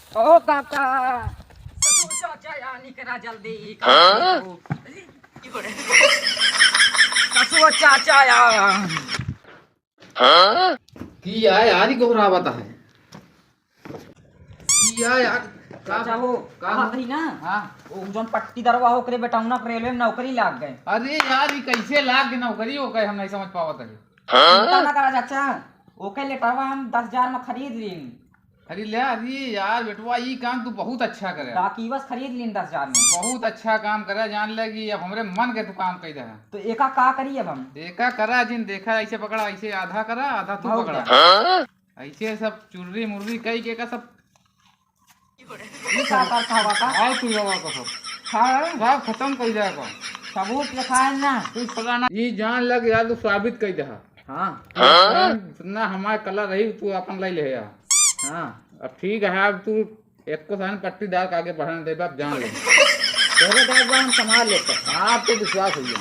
ओ काका चाचा यार निकरा जल्दी कसो चाचा यार की यार ही घबरावता है यार चाचा वो कहा थी ना। हाँ। वो जोन पट्टी दरवा ओकरे बेटाउना रेलवे में नौकरी लाग गए। अरे यार ये कैसे लाग के नौकरी हो गए हम नहीं समझ पावत है। चिंता ना करा चाचा, ओके लेटरवा हम 10,000 में खरीद लीन। अरे ले अरे यार बेटवा ये काम तू बहुत अच्छा करे, बाकी बस खरीद लीन 10,000 में। बहुत अच्छा काम करे, जान लेगी अब हमरे मन के तू काम कही दे। तो एका का करी अब हम? एका करा जिन देखा ऐसे पकड़ा, ऐसे आधा करा आधा तू भाव पकड़ा, ऐसे सब चुर्री मुर्री कई के का सब ये का करता होगा का? और तू लगा को सब हाँ सब खत्म कर जाएगा। सबूत लिखाए ना। कुछ पता ना ये जान लग यार तू साबित कर दे। हाँ ना हमारे कलर रही तू अपन ले ले यार। हाँ अब ठीक है अब तू एक को साइन पट्टी डाल के आगे बढ़ाने दे, अब जान ले तेरे बैग हम संभाल लेते। आप तो विश्वास हो गया।